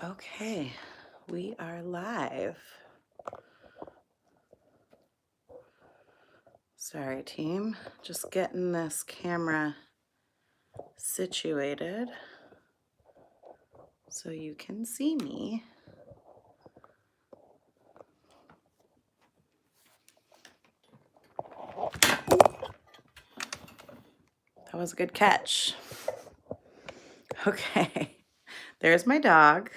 Okay, we are live. Sorry, team. Just getting this camera situated so you can see me. That was a good catch. Okay, there's my dog.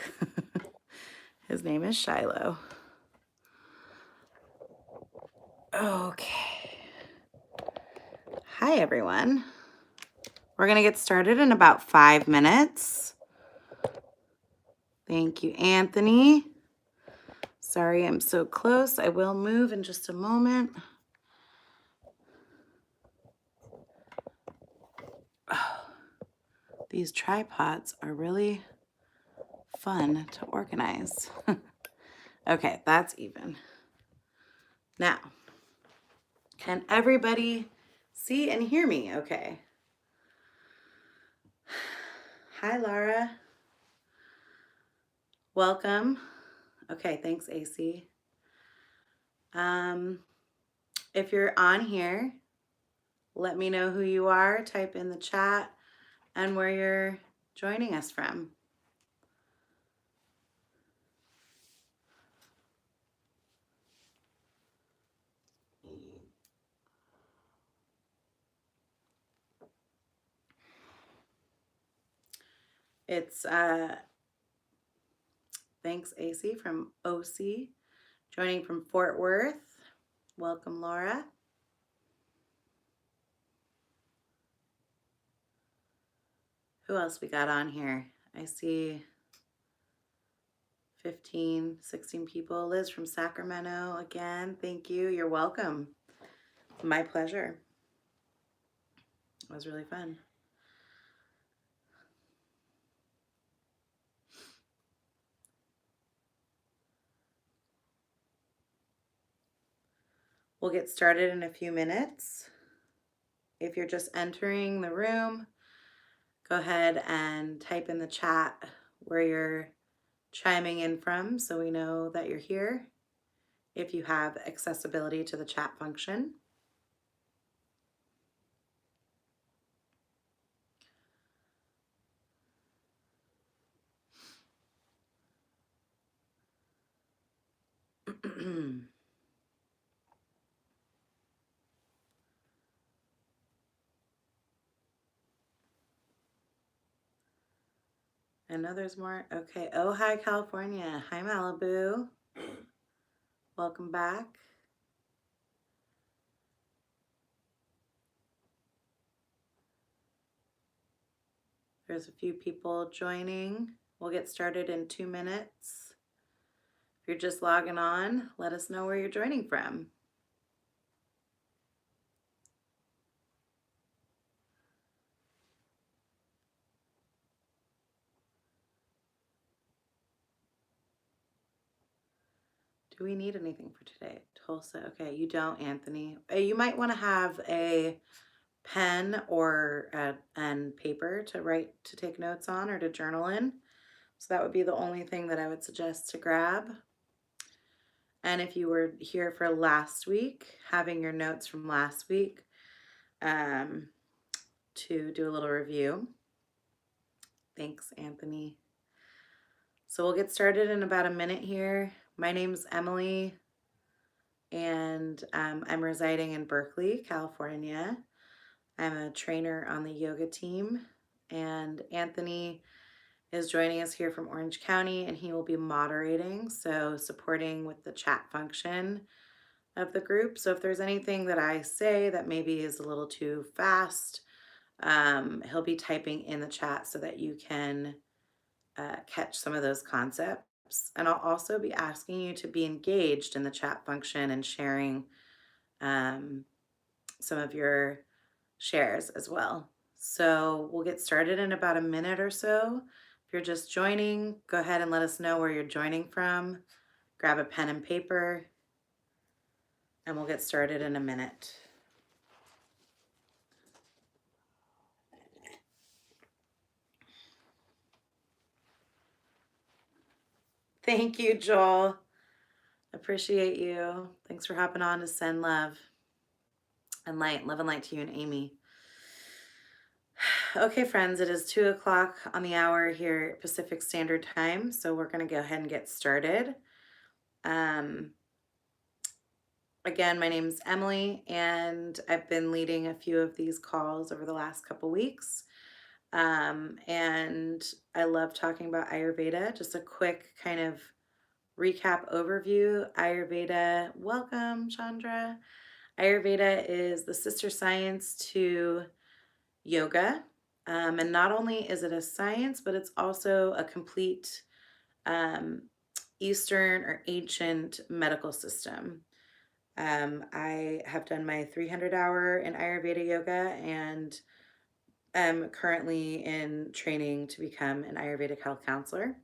His name is Shiloh. Okay. Hi, everyone. We're going to get started in about 5 minutes. Thank you, Anthony. Sorry I'm so close. I will move in just a moment. Oh, these tripods are really fun to organize. Okay, that's even. Now, can everybody see and hear me okay? Hi, Laura. Welcome. Okay, thanks, AC. If you're on here, let me know who you are. Type in the chat and where you're joining us from. It's thanks, AC from OC, joining from Fort Worth. Welcome, Laura. Who else we got on here? I see 15, 16 people. Liz from Sacramento again. Thank you. You're welcome. My pleasure. It was really fun. We'll get started in a few minutes. If you're just entering the room, go ahead and type in the chat where you're chiming in from so we know that you're here. If you have accessibility to the chat function. I know there's more. Okay. Oh, hi, California. Hi, Malibu. Welcome back. There's a few people joining. We'll get started in 2 minutes. If you're just logging on, let us know where you're joining from. Do we need anything for today? Tulsa. Okay, you don't, Anthony. You might want to have a pen or and paper to take notes on or to journal in. So that would be the only thing that I would suggest to grab. And if you were here for last week, having your notes from last week to do a little review. Thanks, Anthony. So we'll get started in about a minute here. My name's Emily, and I'm residing in Berkeley, California. I'm a trainer on the yoga team, and Anthony is joining us here from Orange County, and he will be moderating, so supporting with the chat function of the group. So if there's anything that I say that maybe is a little too fast, he'll be typing in the chat so that you can catch some of those concepts. And I'll also be asking you to be engaged in the chat function and sharing some of your shares as well. So we'll get started in about a minute or so. If you're just joining, go ahead and let us know where you're joining from. Grab a pen and paper, and we'll get started in a minute. Thank you, Joel. Appreciate you. Thanks for hopping on to send love and light. Love and light to you and Amy. Okay, friends, it is 2 o'clock on the hour here at Pacific Standard Time, so we're going to go ahead and get started. Again, my name's Emily, and I've been leading a few of these calls over the last couple weeks. And I love talking about Ayurveda. Just a quick kind of recap overview. Ayurveda, welcome, Chandra. Ayurveda is the sister science to yoga. And not only is it a science, but it's also a complete Eastern or ancient medical system. I have done my 300-hour in Ayurveda yoga and am currently in training to become an Ayurvedic health counselor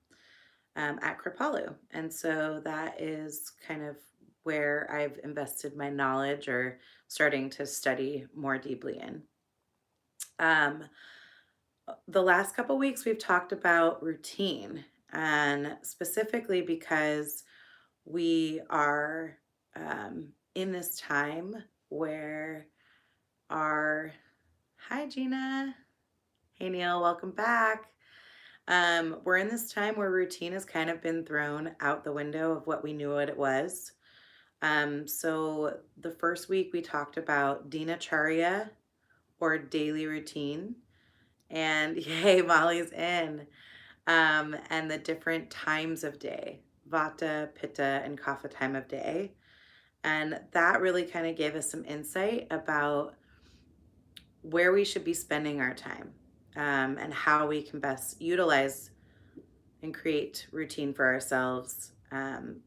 at CorePower. And so that is kind of where I've invested my knowledge or starting to study more deeply in. The last couple weeks we've talked about routine, and specifically because we are in this time where hi Gina, hey Neil, welcome back. We're in this time where routine has kind of been thrown out the window of what we knew what it was. So the first week we talked about dinacharya or daily routine, and yay, Molly's in. And the different times of day, vata, pitta, and kapha time of day. And that really kind of gave us some insight about where we should be spending our time, and how we can best utilize and create routine for ourselves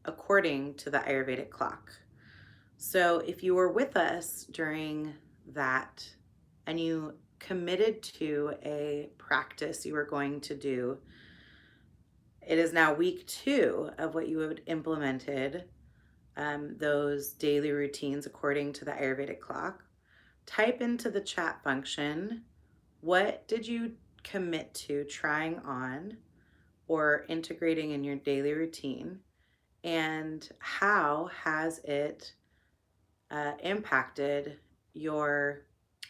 according to the Ayurvedic clock. So if you were with us during that and you committed to a practice you were going to do, it is now week 2 of what you have implemented, those daily routines according to the Ayurvedic clock. Type into the chat function, what did you commit to trying on or integrating in your daily routine, and how has it impacted your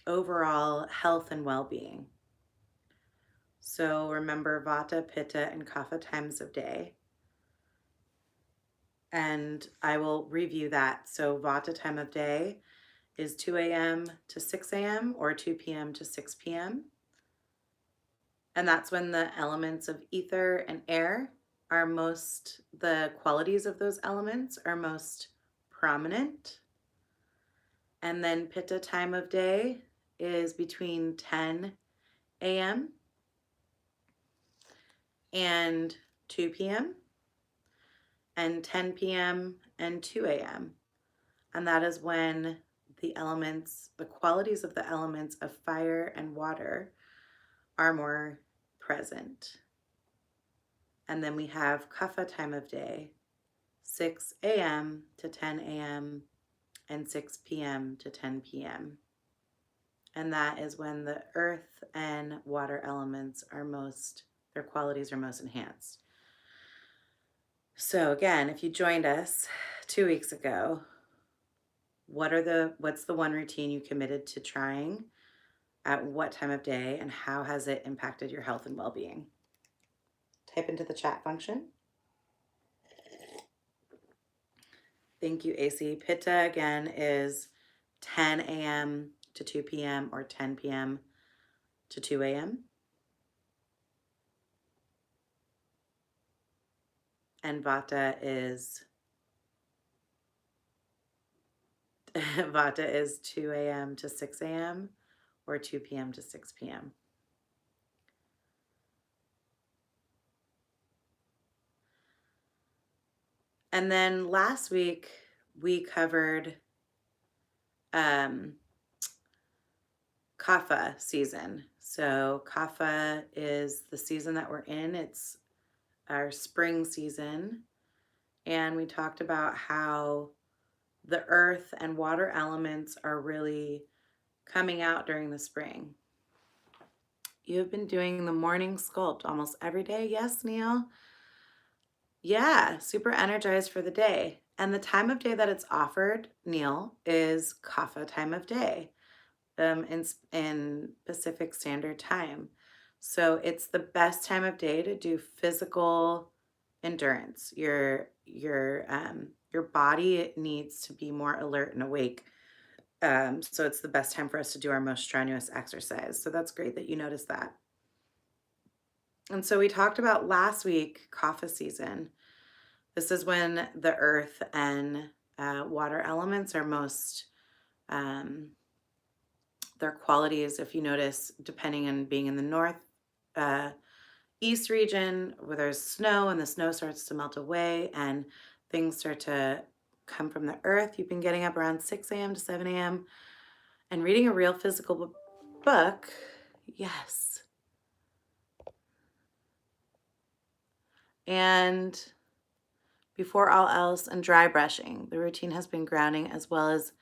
overall health and well-being? So remember vata, pitta, and kapha times of day. And I will review that. So vata time of day is 2 a.m. to 6 a.m. or 2 p.m. to 6 p.m. And that's when the elements of ether and air are the qualities of those elements are most prominent. And then pitta time of day is between 10 a.m. and 2 p.m. and 10 p.m. and 2 a.m. And that is when the qualities of the elements of fire and water are more present. And then we have kapha time of day, 6 a.m. to 10 a.m. and 6 p.m. to 10 p.m. And that is when the earth and water elements their qualities are most enhanced. So again, if you joined us 2 weeks ago, what's the one routine you committed to trying at what time of day, and how has it impacted your health and well-being? Type into the chat function. Thank you, AC. Pitta again is 10 a.m. to 2 p.m. or 10 p.m. to 2 a.m. And vata is 2 a.m. to 6 a.m. or 2 p.m. to 6 p.m. And then last week we covered Kapha season. So Kapha is the season that we're in. It's our spring season. And we talked about how the earth and water elements are really coming out during the spring. You have been doing the morning sculpt almost every day. Yes, Neil? Yeah, super energized for the day. And the time of day that it's offered, Neil, is Kapha time of day, in Pacific Standard Time. So it's the best time of day to do physical endurance. Your body needs to be more alert and awake. So it's the best time for us to do our most strenuous exercise. So that's great that you noticed that. And so we talked about last week, Kapha season. This is when the earth and water elements are most, um, their qualities, if you notice, depending on being in the north, uh, east region where there's snow and the snow starts to melt away and things start to come from the earth. You've been getting up around 6 a.m. to 7 a.m. and reading a real physical book. Yes. And before all else, and dry brushing. The routine has been grounding as well as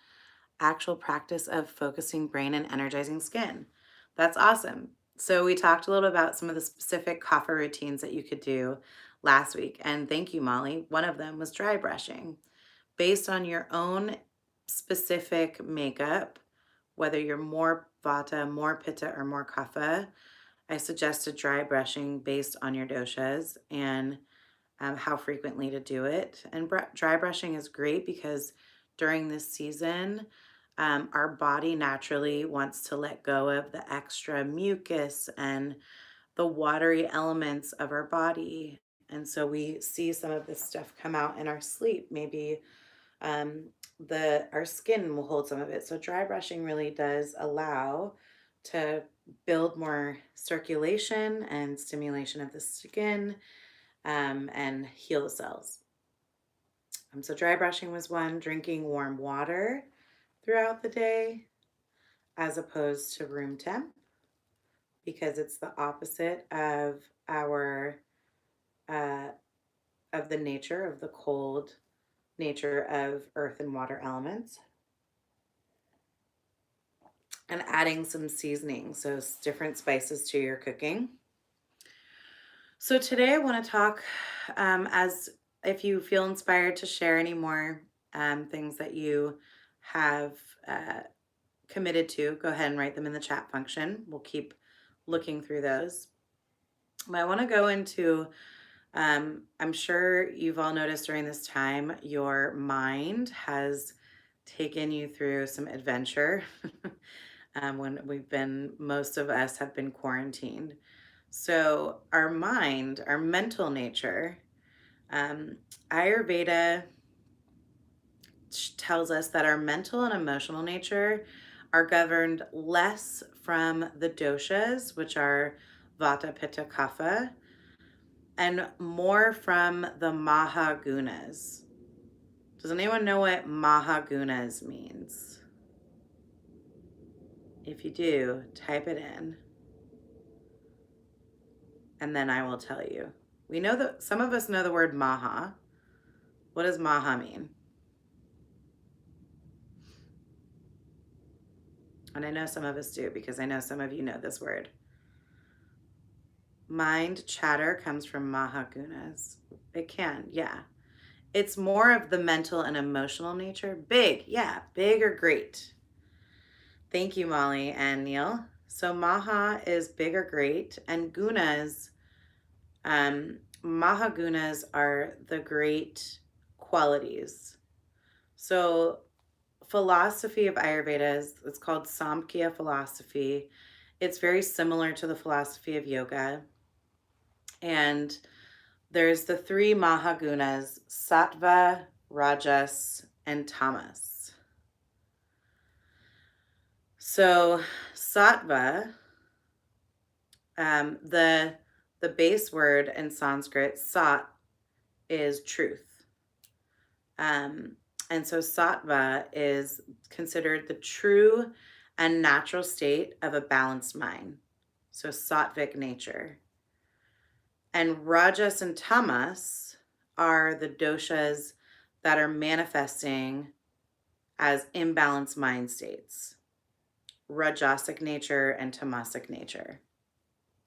actual practice of focusing brain and energizing skin. That's awesome. So we talked a little about some of the specific kapha routines that you could do last week. And thank you, Molly. One of them was dry brushing. Based on your own specific makeup, whether you're more vata, more pitta, or more kapha, I suggested dry brushing based on your doshas and how frequently to do it. And dry brushing is great because during this season, our body naturally wants to let go of the extra mucus and the watery elements of our body. And so we see some of this stuff come out in our sleep. Maybe the our skin will hold some of it. So dry brushing really does allow to build more circulation and stimulation of the skin, and heal the cells. So dry brushing was one, drinking warm water throughout the day as opposed to room temp because it's the opposite of our uh, of the nature of the cold nature of earth and water elements. And adding some seasoning, so different spices to your cooking. So today I want to talk, as if you feel inspired to share any more things that you have uh, committed to, go ahead and write them in the chat function. We'll keep looking through those. But I want to go into, I'm sure you've all noticed during this time, your mind has taken you through some adventure when most of us have been quarantined. So our mind, our mental nature, um, Ayurveda tells us that our mental and emotional nature are governed less from the doshas, which are vata, pitta, kapha, and more from the Maha gunas. Does anyone know what Maha gunas means? If you do, type it in, and then I will tell you. We know that some of us know the word Maha. What does Maha mean? And I know some of us do because I know some of you know this word. Mind chatter comes from Maha gunas. It can, yeah. It's more of the mental and emotional nature. Big, yeah, big or great. Thank you, Molly and Neil. So Maha is big or great, and gunas, Maha gunas are the great qualities. So philosophy of Ayurveda it's called Samkhya philosophy. It's very similar to the philosophy of yoga. And there's the three Mahagunas, Sattva, Rajas, and Tamas. So Sattva, the base word in Sanskrit, Sat, is truth. And so Sattva is considered the true and natural state of a balanced mind. So sattvic nature. And Rajas and Tamas are the doshas that are manifesting as imbalanced mind states. Rajasic nature and tamasic nature.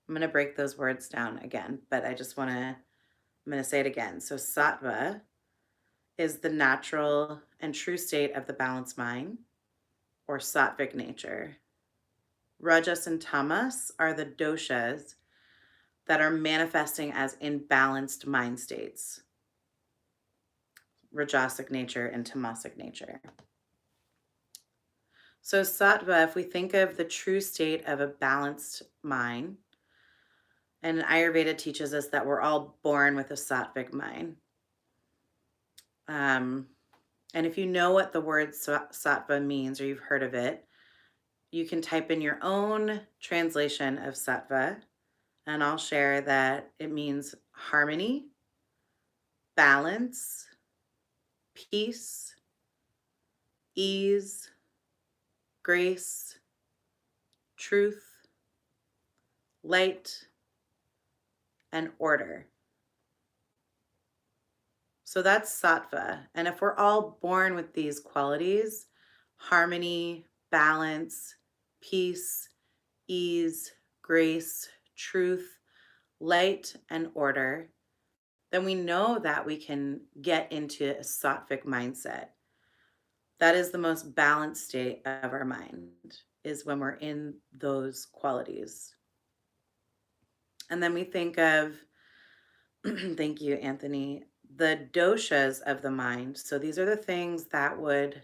I'm going to break those words down again, but I just want to I'm going to say it again. So Sattva is the natural and true state of the balanced mind, or sattvic nature. Rajas and tamas are the doshas that are manifesting as imbalanced mind states, rajasic nature and tamasic nature. So sattva, if we think of the true state of a balanced mind, and Ayurveda teaches us that we're all born with a sattvic mind. And if you know what the word sattva means, or you've heard of it, you can type in your own translation of sattva, and I'll share that it means harmony, balance, peace, ease, grace, truth, light, and order. So that's sattva. And if we're all born with these qualities, harmony, balance, peace, ease, grace, truth, light, and order, then we know that we can get into a sattvic mindset. That is the most balanced state of our mind, is when we're in those qualities. And then we think of, thank you, Anthony, the doshas of the mind. So these are the things that would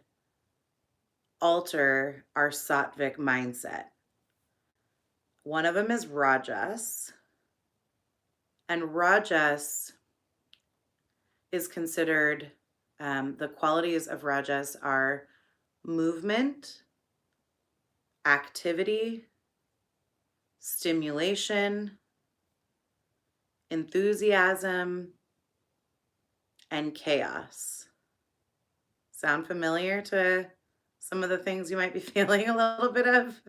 alter our sattvic mindset. One of them is rajas. And rajas is considered, the qualities of rajas are movement, activity, stimulation, enthusiasm, and chaos. Sound familiar to some of the things you might be feeling a little bit of?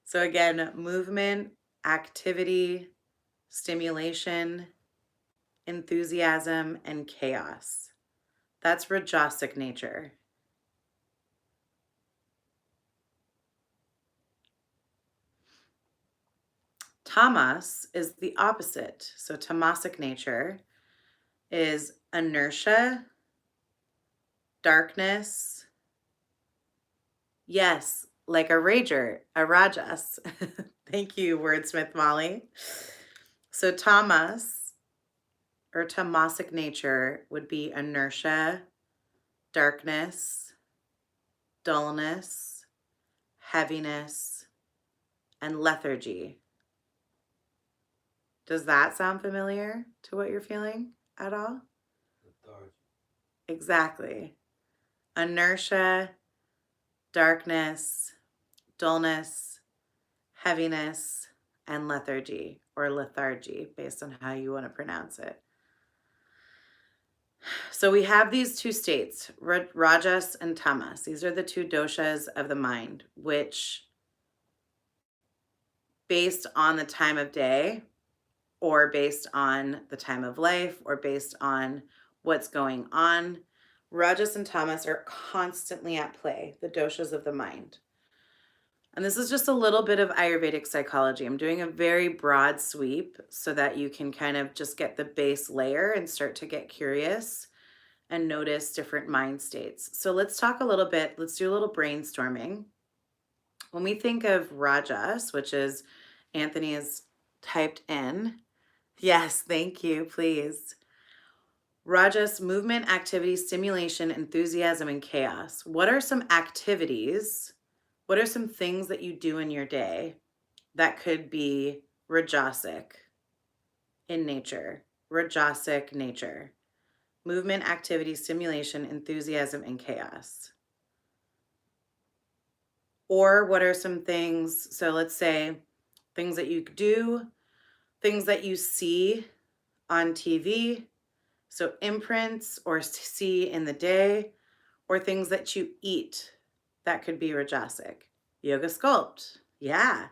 So again, movement, activity, stimulation, enthusiasm, and chaos. That's rajasic nature. Tamas is the opposite. So tamasic nature is inertia, darkness. Yes, like a rager, a rajas. Thank you, wordsmith Molly. So tamas, or tamasic nature, would be inertia, darkness, dullness, heaviness, and lethargy. Does that sound familiar to what you're feeling at all? Lethargy. Exactly. Inertia, darkness, dullness, heaviness, and lethargy, or lethargy, based on how you want to pronounce it. So we have these two states, rajas and tamas. These are the two doshas of the mind, which, based on the time of day, or based on the time of life, or based on what's going on, rajas and tamas are constantly at play, the doshas of the mind. And this is just a little bit of Ayurvedic psychology. I'm doing a very broad sweep so that you can kind of just get the base layer and start to get curious and notice different mind states. So let's talk a little bit, let's do a little brainstorming. When we think of rajas, which is Anthony has typed in, yes, thank you, please. Rajas, movement, activity, stimulation, enthusiasm, and chaos. What are some activities? What are some things that you do in your day that could be rajasic in nature? Rajasic nature. Movement, activity, stimulation, enthusiasm, and chaos. Or what are some things, so let's say things that you do, things that you see on TV, so imprints or see in the day, or things that you eat that could be rajasic. Yoga sculpt. Yeah.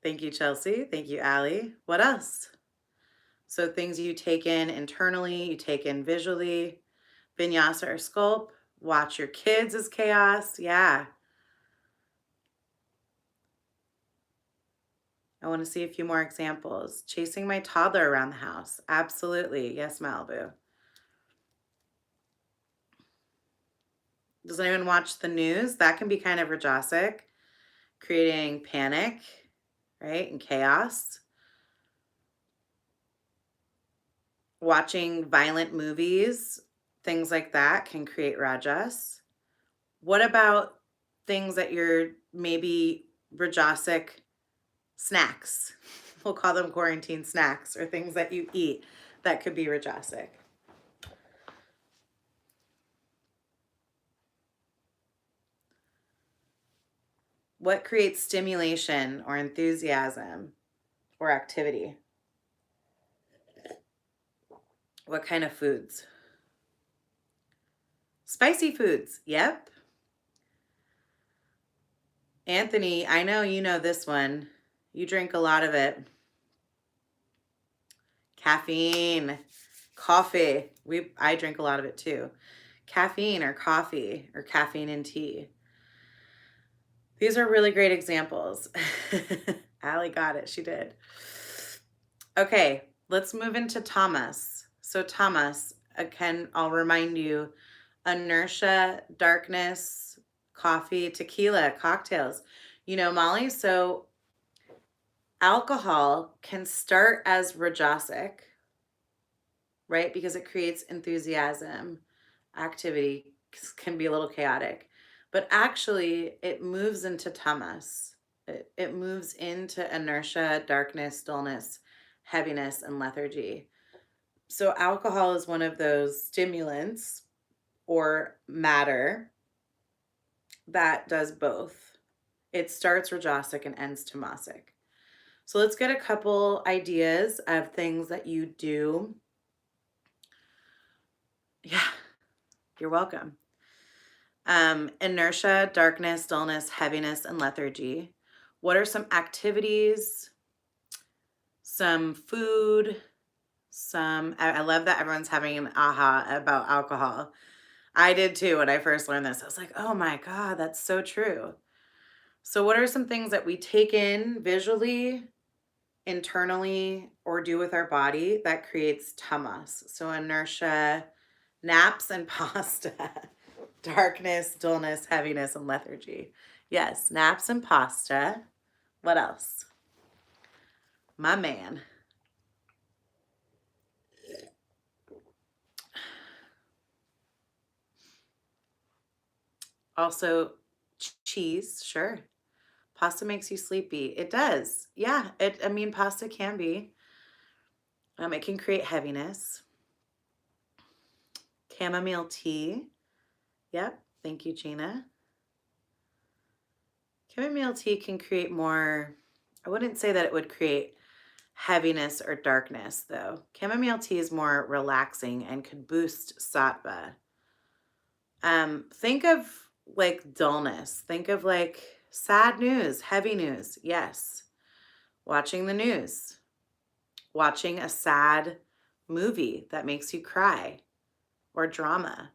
Thank you, Chelsea. Thank you, Allie. What else? So things you take in internally, you take in visually. Vinyasa or sculpt. Watch your kids is chaos. Yeah. I want to see a few more examples. Chasing my toddler around the house. Absolutely. Yes, Malibu. Does anyone watch the news? That can be kind of rajasic, creating panic, right? And chaos. Watching violent movies, things like that can create rajas. What about things that you're maybe rajasic snacks? We'll call them quarantine snacks, or things that you eat that could be rajasic. What creates stimulation or enthusiasm or activity? What kind of foods? Spicy foods. Yep. Anthony, I know you know this one. You drink a lot of it. Caffeine, coffee. I drink a lot of it too. Caffeine or coffee or caffeine in tea. These are really great examples. Allie got it. She did. Okay, let's move into tamas. So tamas, again, I'll remind you, inertia, darkness, coffee, tequila, cocktails. You know, Molly, so alcohol can start as rajasic, right? Because it creates enthusiasm, activity, can be a little chaotic. But actually, it moves into tamas. It moves into inertia, darkness, dullness, heaviness, and lethargy. So alcohol is one of those stimulants or matter that does both. It starts rajasic and ends tamasic. So let's get a couple ideas of things that you do. Yeah, you're welcome. Inertia, darkness, dullness, heaviness, and lethargy. What are some activities, some food, I love that everyone's having an aha about alcohol. I did too when I first learned this. I was like, oh my God, that's so true. So what are some things that we take in visually, internally, or do with our body that creates tamas? So inertia, naps and pasta, darkness, dullness, heaviness, and lethargy. Yes, naps and pasta. What else? My man. Also, cheese, sure. Pasta makes you sleepy. It does. Yeah, pasta can be. It can create heaviness. Chamomile tea. Yep. Thank you, Gina. Chamomile tea can create more, I wouldn't say that it would create heaviness or darkness, though. Chamomile tea is more relaxing and could boost sattva. Think of like dullness. Think of like sad news, heavy news. Yes. Watching the news. Watching a sad movie that makes you cry or drama.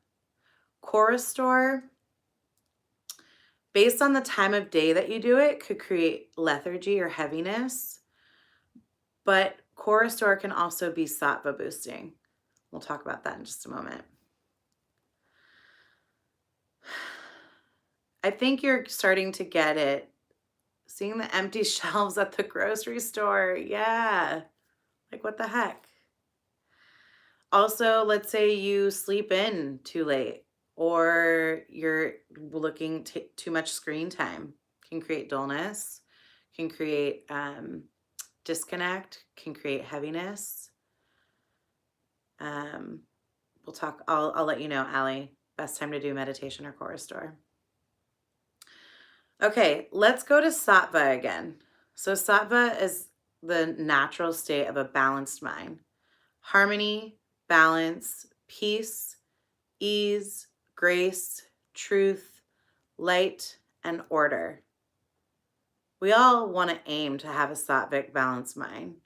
CorePower, based on the time of day that you do it, could create lethargy or heaviness. But CorePower can also be sattva boosting. We'll talk about that in just a moment. I think you're starting to get it. Seeing the empty shelves at the grocery store. Yeah. Like, what the heck? Also, let's say you sleep in too late or you're looking too much screen time. Can create dullness, can create disconnect, can create heaviness. We'll talk, I'll let you know, Allie, best time to do meditation or CorePower. Okay, let's go to Sattva again. So Sattva is the natural state of a balanced mind. Harmony, balance, peace, ease, grace, truth, light, and order. We all want to aim to have a sattvic balanced mind.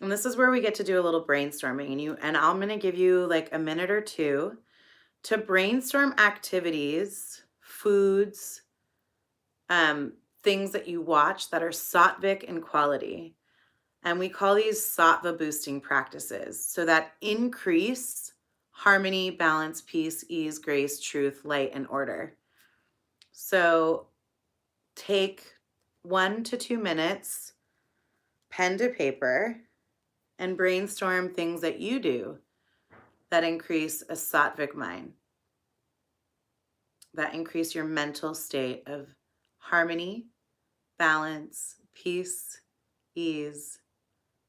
And this is where we get to do a little brainstorming. And I'm going to give you like a minute or two to brainstorm activities, foods, things that you watch that are sattvic in quality. And we call these sattva boosting practices. So that increase harmony, balance, peace, ease, grace, truth, light, and order. So take 1 to 2 minutes, pen to paper, and brainstorm things that you do that increase a sattvic mind, that increase your mental state of harmony, balance, peace, ease,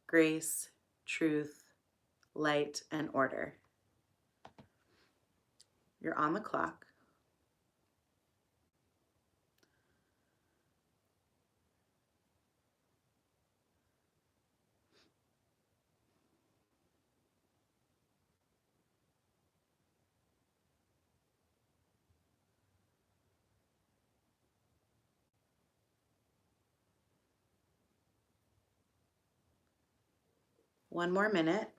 grace, truth, light, and order. You're on the clock. One more minute.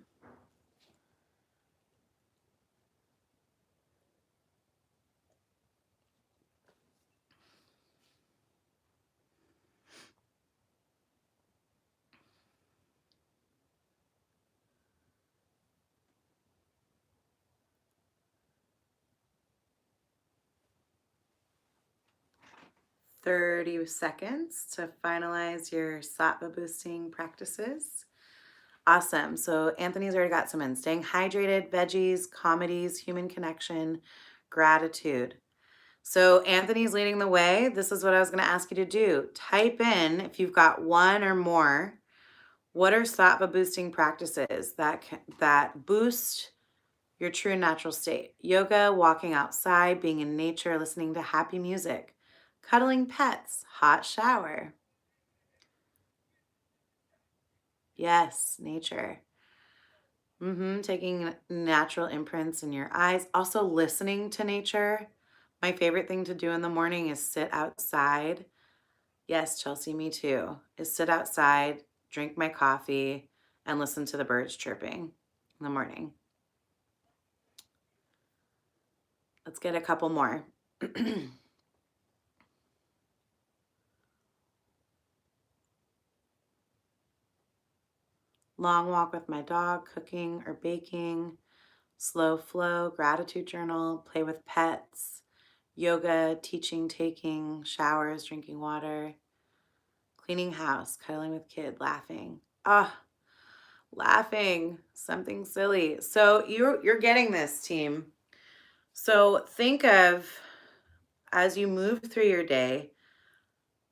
$30 to finalize your sattva boosting practices. Awesome. So Anthony's already got some in. Staying hydrated, veggies, comedies, human connection, gratitude. So Anthony's leading the way. This is what I was going to ask you to do. Type in, if you've got one or more, what are sattva boosting practices that boost your true natural state? Yoga, walking outside, being in nature, listening to happy music, cuddling pets, hot shower. Yes, nature. Taking natural imprints in your eyes. Also listening to nature. My favorite thing to do in the morning is sit outside. Yes, Chelsea, me too. Is sit outside, drink my coffee, and listen to the birds chirping in the morning. Let's get a couple more. Long walk with my dog, cooking or baking, slow flow, gratitude journal, play with pets, yoga, teaching, taking, showers, drinking water, cleaning house, cuddling with kid, laughing. Laughing, something silly. So you're getting this, team. So think of, as you move through your day,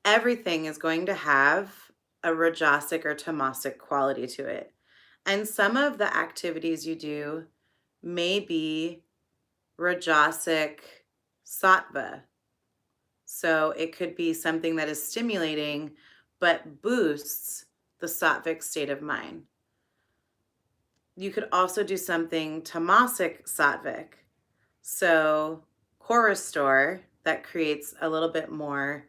everything is going to have a rajasic or tamasic quality to it. And some of the activities you do may be rajasic sattva. So it could be something that is stimulating but boosts the sattvic state of mind. You could also do something tamasic sattvic. So core restore, that creates a little bit more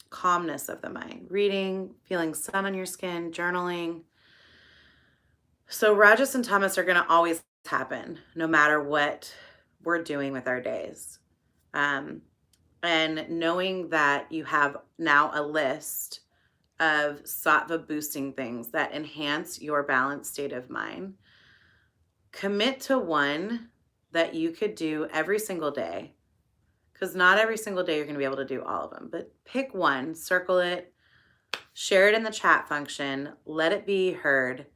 calmness of the mind. Reading, feeling sun on your skin, journaling. So Rajas and Tamas are going to always happen no matter what we're doing with our days. And knowing that you have now a list of sattva boosting things that enhance your balanced state of mind, commit to one that you could do every single day, because not every single day you're going to be able to do all of them, but pick one, circle it, share it in the chat function, let it be heard.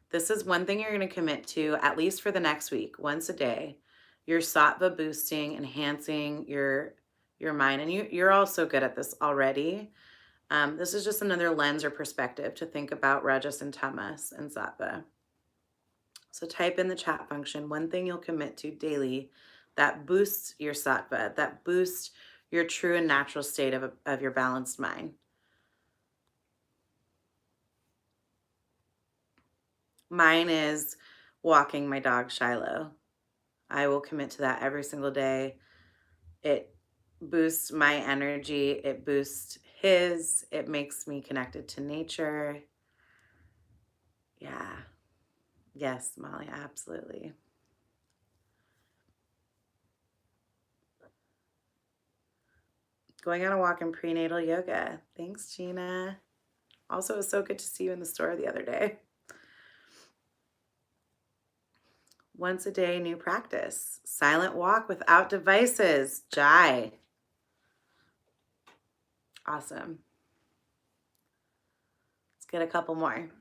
This is one thing you're going to commit to at least for the next week, once a day. You're sattva boosting, enhancing your mind, and you're also good at this already. This is just another lens or perspective to think about Rajas and Tamas and Sattva. So type in the chat function one thing you'll commit to daily that boosts your Sattva, that boosts your true and natural state of your balanced mind. Mine is walking my dog Shiloh. I will commit to that every single day. It boosts my energy. It boosts his. It makes me connected to nature. Yeah. Yes, Molly, absolutely. Going on a walk in prenatal yoga. Thanks, Gina. Also, it was so good to see you in the store the other day. Once a day, new practice. Silent walk without devices. Jai. Awesome. Let's get a couple more.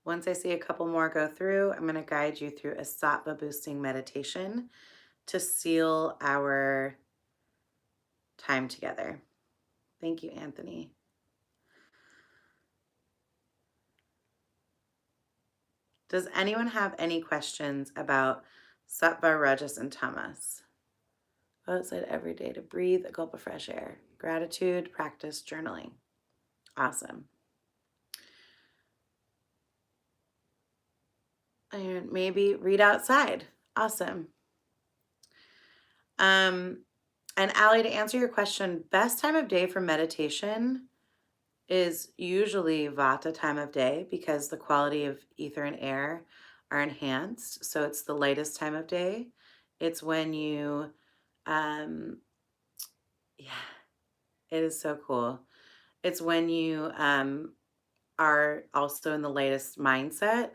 Once I see a couple more go through, I'm going to guide you through a Sattva boosting meditation to seal our time together. Thank you, Anthony. Does anyone have any questions about Sattva, Rajas, and Tamas? Go outside every day to breathe a gulp of fresh air. Gratitude, practice, journaling. Awesome. And maybe read outside. Awesome. And Allie, to answer your question, best time of day for meditation is usually Vata time of day because the quality of ether and air are enhanced. So it's the lightest time of day. It's when you, yeah, it is so cool. It's when you are also in the latest mindset.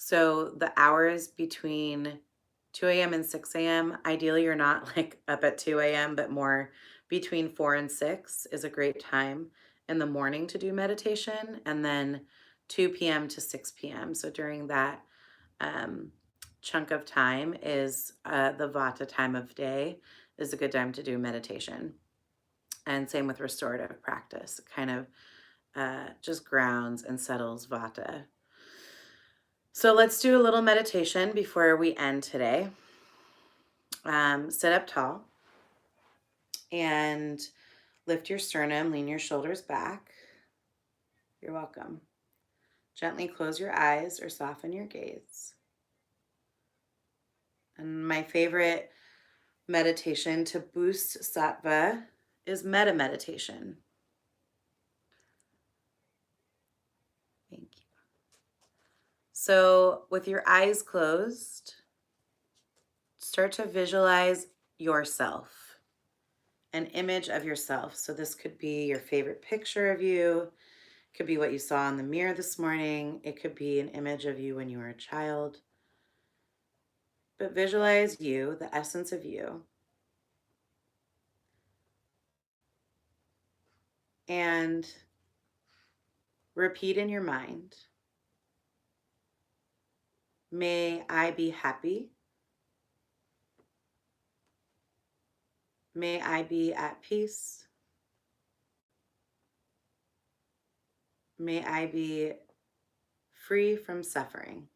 So the hours between 2 a.m. and 6 a.m., ideally you're not like up at 2 a.m., but more between 4 and 6 is a great time in the morning to do meditation, and then 2 p.m. to 6 p.m. So during that chunk of time is the Vata time of day is a good time to do meditation. And same with restorative practice, kind of just grounds and settles Vata. So let's do a little meditation before we end today. Sit up tall and lift your sternum, lean your shoulders back. You're welcome. Gently close your eyes or soften your gaze. And my favorite meditation to boost Sattva is metta meditation. Thank you. So with your eyes closed, start to visualize yourself, an image of yourself. So this could be your favorite picture of you. It could be what you saw in the mirror this morning. It could be an image of you when you were a child. But visualize you, the essence of you. And repeat in your mind, may I be happy. May I be at peace. May I be free from suffering.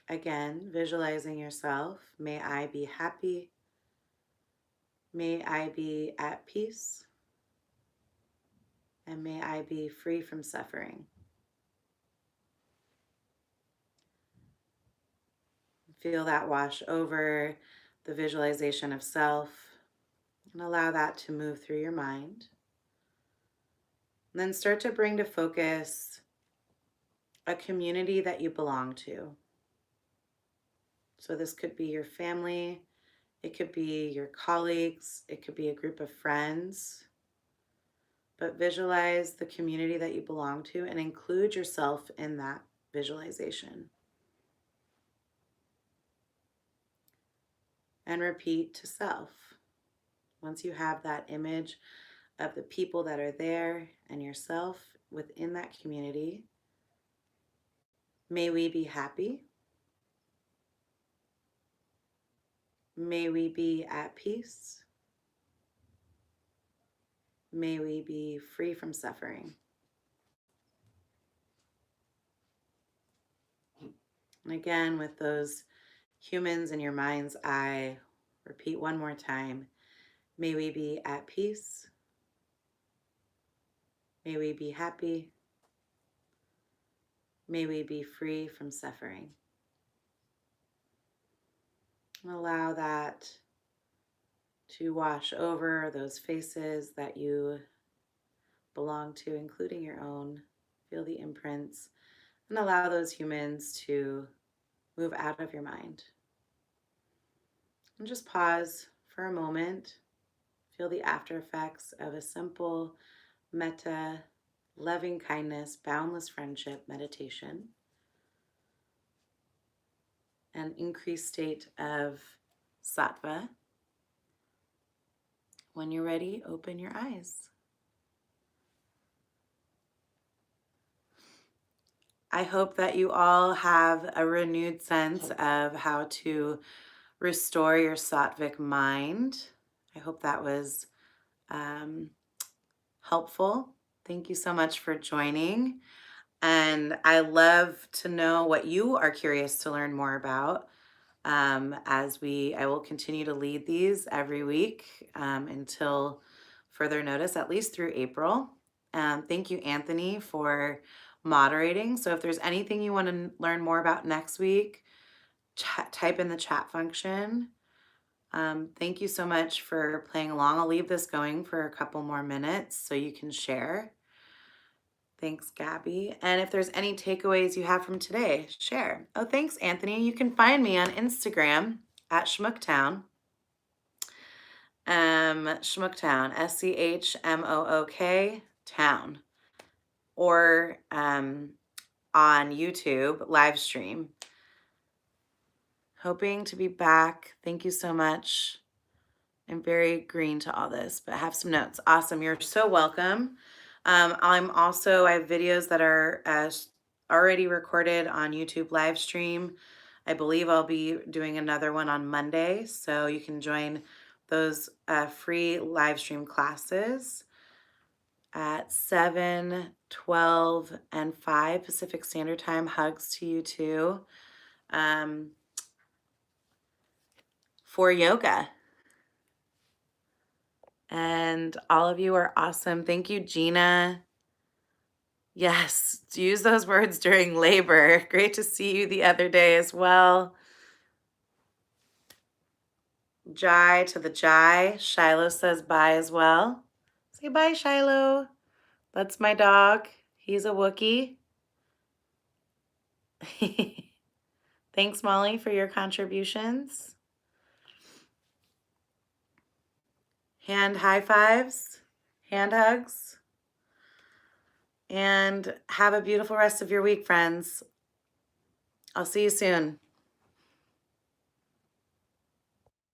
Again, visualizing yourself. May I be happy. May I be at peace. And may I be free from suffering. Feel that wash over the visualization of self and allow that to move through your mind. And then start to bring to focus a community that you belong to. So this could be your family, it could be your colleagues, it could be a group of friends. But visualize the community that you belong to and include yourself in that visualization. And repeat to self. Once you have that image of the people that are there and yourself within that community, may we be happy. May we be at peace. May we be free from suffering. And again, with those humans in your mind's eye, repeat one more time. May we be at peace. May we be happy. May we be free from suffering. And allow that to wash over those faces that you belong to, including your own. Feel the imprints and allow those humans to move out of your mind. And just pause for a moment. Feel the after effects of a simple metta, loving kindness, boundless friendship meditation. An increased state of sattva. When you're ready, open your eyes. I hope that you all have a renewed sense of how to restore your sattvic mind. I hope that was helpful. Thank you so much for joining. And I love to know what you are curious to learn more about. I will continue to lead these every week until further notice, at least through April. Thank you, Anthony, for moderating. So if there's anything you want to learn more about next week, type in the chat function. Thank you so much for playing along. I'll leave this going for a couple more minutes so you can share. Thanks, Gabby. And if there's any takeaways you have from today, share. Oh, thanks, Anthony. You can find me on Instagram at Schmooktown. Schmooktown, SCHMOOK town. Or on YouTube, live stream. Hoping to be back. Thank you so much. I'm very green to all this, but I have some notes. Awesome. You're so welcome. I have videos that are already recorded on YouTube live stream. I believe I'll be doing another one on Monday, so you can join those free live stream classes at 7, 12, and 5 Pacific Standard Time. Hugs to you too. For yoga. And all of you are awesome. Thank you, Gina. Yes, use those words during labor. Great to see you the other day as well. Jai to the Jai. Shiloh says bye as well. Say bye, Shiloh. That's my dog. He's a Wookiee. Thanks, Molly, for your contributions. Hand high fives, hand hugs. And have a beautiful rest of your week, friends. I'll see you soon.